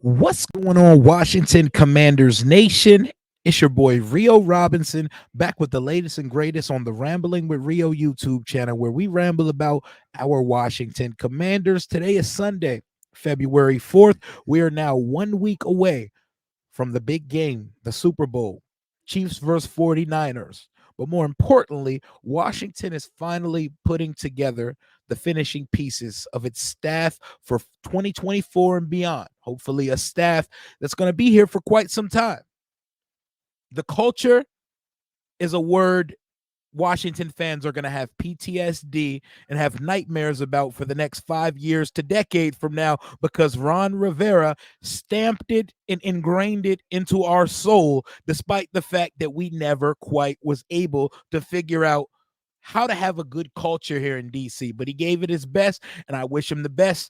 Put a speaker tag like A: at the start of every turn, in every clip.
A: What's going on, Washington Commanders Nation? It's your boy Rio Robinson back with the latest and greatest on the Rambling with Rio YouTube channel, where we ramble about our Washington Commanders. Today is Sunday, February 4th. We are now 1 week away from the big game, the Super Bowl, Chiefs versus 49ers. But more importantly, Washington is finally putting together the finishing pieces of its staff for 2024 and beyond. Hopefully, a staff that's going to be here for quite some time. The culture is a word Washington fans are going to have PTSD and have nightmares about for the next 5 years to decade from now, because Ron Rivera stamped it and ingrained it into our soul, despite the fact that we never quite was able to figure out how to have a good culture here in DC. But he gave it his best, and I wish him the best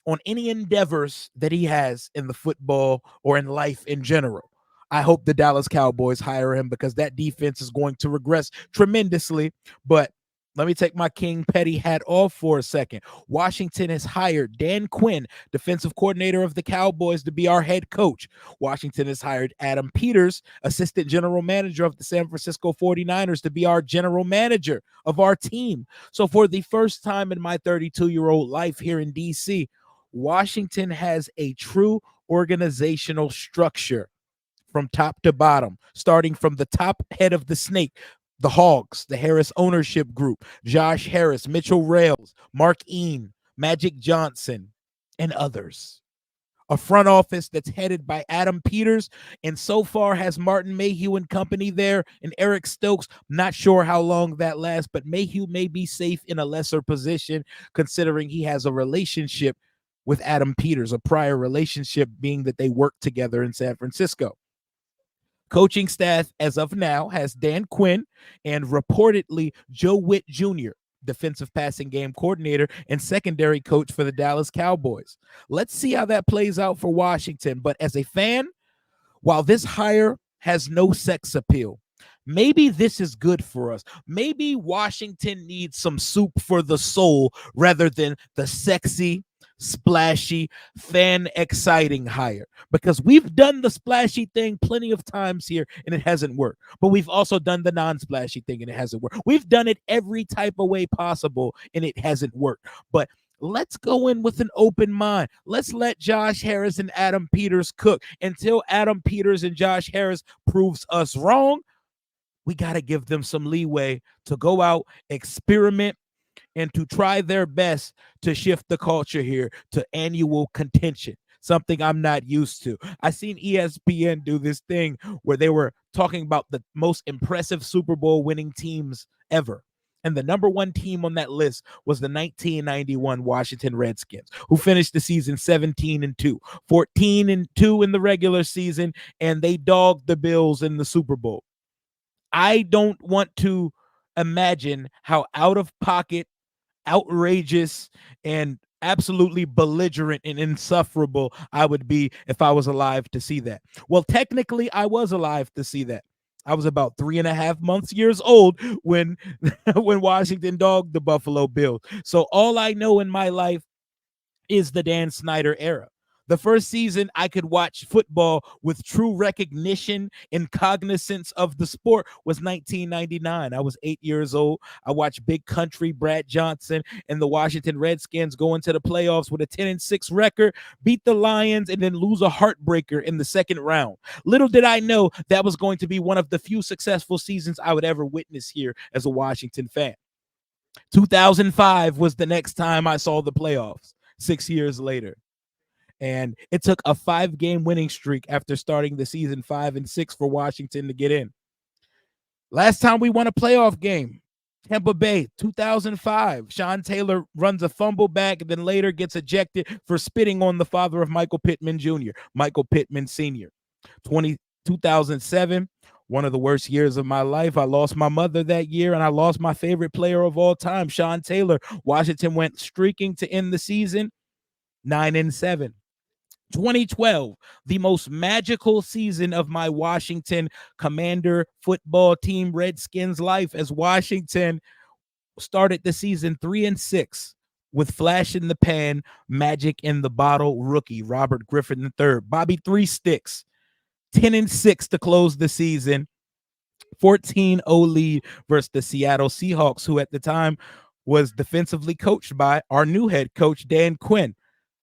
A: on any endeavors that he has in the football or in life in general. I hope the Dallas Cowboys hire him, because that defense is going to regress tremendously. But let me take my King Petty hat off for a second. Washington has hired Dan Quinn, defensive coordinator of the Cowboys, to be our head coach. Washington has hired Adam Peters, assistant general manager of the San Francisco 49ers, to be our general manager of our team. So for the first time in my 32-year-old life here in DC, Washington has a true organizational structure from top to bottom, starting from the top head of the snake, the Hogs, the Harris ownership group, Josh Harris, Mitchell Rales, Mark Ean, Magic Johnson, and others. A front office that's headed by Adam Peters, and so far has Martin Mayhew and company there, and Eric Stokes. Not sure how long that lasts, but Mayhew may be safe in a lesser position, considering he has a relationship with Adam Peters, a prior relationship being that they worked together in San Francisco. Coaching staff as of now has Dan Quinn and reportedly Joe Witt Jr., defensive passing game coordinator and secondary coach for the Dallas Cowboys. Let's see how that plays out for Washington. But as a fan, while this hire has no sex appeal, maybe this is good for us. Maybe Washington needs some soup for the soul rather than the sexy, splashy, fan exciting hire, because we've done the splashy thing plenty of times here and it hasn't worked. But we've also done the non-splashy thing and it hasn't worked. We've done it every type of way possible and it hasn't worked. But let's go in with an open mind. Let's let Josh Harris and Adam Peters cook until Adam Peters and Josh Harris proves us wrong. We got to give them some leeway to go out, experiment, and to try their best to shift the culture here to annual contention, something I'm not used to. I seen ESPN do this thing where they were talking about the most impressive Super Bowl winning teams ever. And the number one team on that list was the 1991 Washington Redskins, who finished the season 17-2, 14-2 in the regular season, and they dogged the Bills in the Super Bowl. I don't want to imagine how out of pocket, outrageous, and absolutely belligerent and insufferable I would be if I was alive to see that. Well, technically, I was alive to see that. I was about 3.5 years old when when Washington dogged the Buffalo Bills. So all I know in my life is the Dan Snyder era. The first season I could watch football with true recognition and cognizance of the sport was 1999. I was 8 years old. I watched Big Country, Brad Johnson, and the Washington Redskins go into the playoffs with a 10-6 record, beat the Lions, and then lose a heartbreaker in the second round. Little did I know that was going to be one of the few successful seasons I would ever witness here as a Washington fan. 2005 was the next time I saw the playoffs, 6 years later. And it took a 5-game winning streak after starting the season 5-6 for Washington to get in. Last time we won a playoff game, Tampa Bay, 2005. Sean Taylor runs a fumble back and then later gets ejected for spitting on the father of Michael Pittman Jr., Michael Pittman Sr. 2007, one of the worst years of my life. I lost my mother that year, and I lost my favorite player of all time, Sean Taylor. Washington went streaking to end the season 9-7. 2012, the most magical season of my Washington Commander football team Redskins life, as Washington started the season 3-6, with flash in the pan, magic in the bottle, rookie Robert Griffin III. Bobby 3 Sticks, 10-6 to close the season. 14-0 lead versus the Seattle Seahawks, who at the time was defensively coached by our new head coach, Dan Quinn.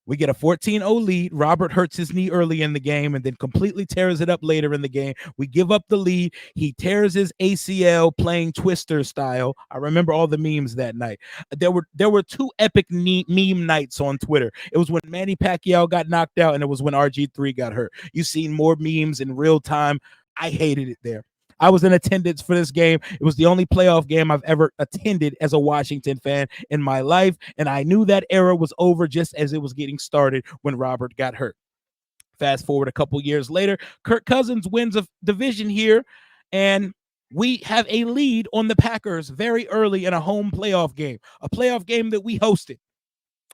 A: We get a 14-0 lead. Robert hurts his knee early in the game and then completely tears it up later in the game. We give up the lead. He tears his ACL playing Twister style. I remember all the memes that night. There were two epic meme nights on Twitter. It was when Manny Pacquiao got knocked out, and it was when RG3 got hurt. You've seen more memes in real time. I hated it there. I was in attendance for this game. It was the only playoff game I've ever attended as a Washington fan in my life, and I knew that era was over just as it was getting started when Robert got hurt. Fast forward a couple years later, Kirk Cousins wins a division here, and we have a lead on the Packers very early in a home playoff game, a playoff game that we hosted.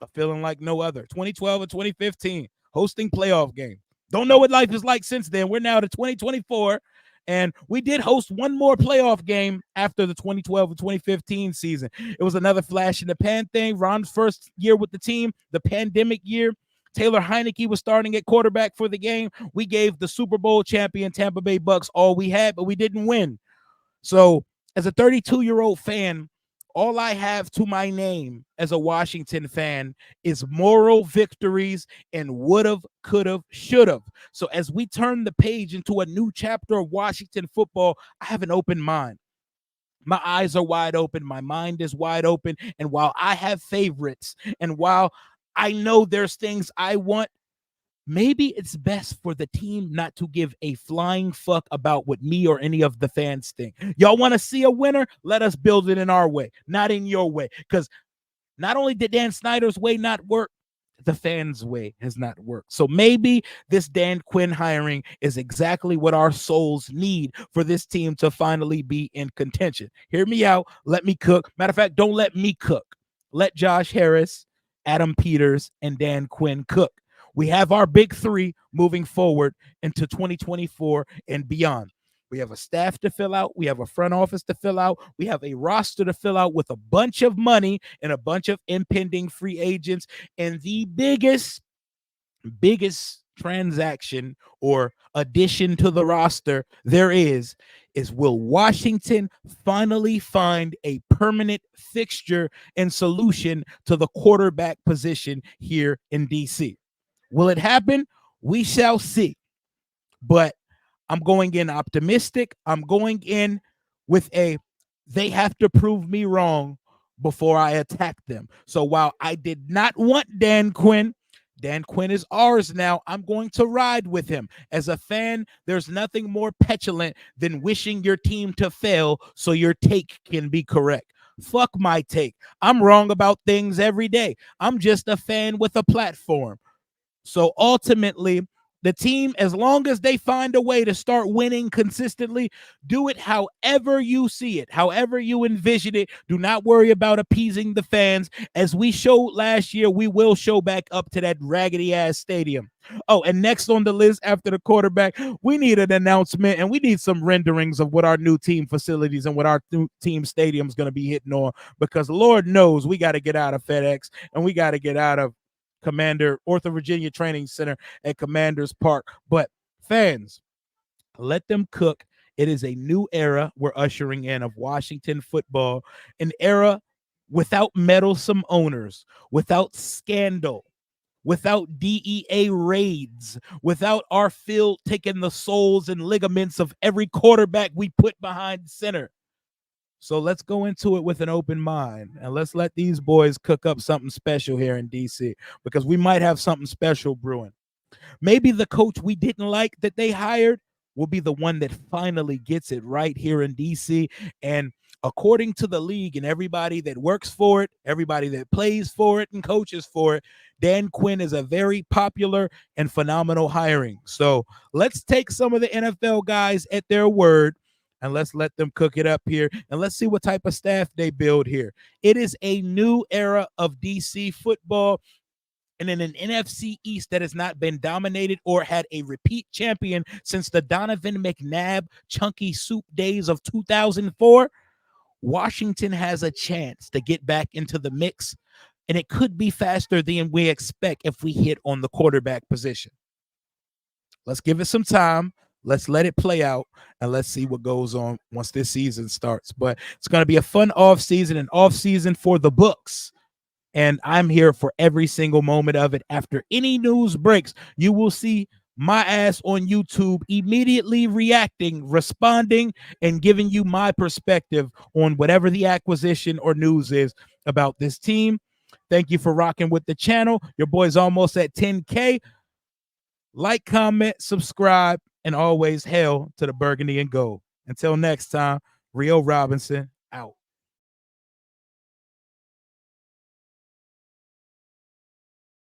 A: A feeling like no other. 2012 and 2015, hosting playoff game. Don't know what life is like since then. We're now to 2024, and we did host one more playoff game after the 2012 and 2015 season. It was another flash in the pan thing. Ron's first year with the team, the pandemic year. Taylor Heineke was starting at quarterback for the game. We gave the Super Bowl champion Tampa Bay Bucks all we had, but we didn't win. So as a 32-year-old fan, all I have to my name as a Washington fan is moral victories and would've, could've, should've. So as we turn the page into a new chapter of Washington football, I have an open mind. My eyes are wide open. My mind is wide open. And while I have favorites, and while I know there's things I want, maybe it's best for the team not to give a flying fuck about what me or any of the fans think. Y'all want to see a winner? Let us build it in our way, not in your way. Because not only did Dan Snyder's way not work, the fans' way has not worked. So maybe this Dan Quinn hiring is exactly what our souls need for this team to finally be in contention. Hear me out. Let me cook. Matter of fact, don't let me cook. Let Josh Harris, Adam Peters, and Dan Quinn cook. We have our big three moving forward into 2024 and beyond. We have a staff to fill out. We have a front office to fill out. We have a roster to fill out with a bunch of money and a bunch of impending free agents. And the biggest transaction or addition to the roster there is will Washington finally find a permanent fixture and solution to the quarterback position here in DC? Will it happen? We shall see. But I'm going in optimistic. I'm going in with they have to prove me wrong before I attack them. So while I did not want Dan Quinn is ours now. I'm going to ride with him. As a fan, there's nothing more petulant than wishing your team to fail so your take can be correct. Fuck my take. I'm wrong about things every day. I'm just a fan with a platform. So ultimately, the team, as long as they find a way to start winning consistently, do it however you see it, however you envision it. Do not worry about appeasing the fans. As we showed last year, we will show back up to that raggedy-ass stadium. Oh, and next on the list after the quarterback, we need an announcement, and we need some renderings of what our new team facilities and what our new team stadium is going to be hitting on, because Lord knows we got to get out of FedEx, and we got to get out of Ortho Virginia Training Center at Commanders Park. But fans, let them cook. It is a new era we're ushering in of Washington football, an era without meddlesome owners, without scandal, without DEA raids, without our field taking the souls and ligaments of every quarterback we put behind center. So let's go into it with an open mind, and let's let these boys cook up something special here in DC, because we might have something special brewing. Maybe the coach we didn't like that they hired will be the one that finally gets it right here in DC. And according to the league and everybody that works for it, everybody that plays for it and coaches for it, Dan Quinn is a very popular and phenomenal hiring. So let's take some of the NFL guys at their word, and let's let them cook it up here, and let's see what type of staff they build here. It is a new era of DC football, and in an NFC East that has not been dominated or had a repeat champion since the Donovan McNabb chunky soup days of 2004, Washington has a chance to get back into the mix. And it could be faster than we expect if we hit on the quarterback position. Let's give it some time. Let's let it play out, and let's see what goes on once this season starts. But it's going to be a fun off season, an off season for the books. And I'm here for every single moment of it. After any news breaks, you will see my ass on YouTube immediately reacting, responding, and giving you my perspective on whatever the acquisition or news is about this team. Thank you for rocking with the channel. Your boy's almost at 10K. Like, comment, subscribe, and always hail to the burgundy and gold. Until next time, Rio Robinson out.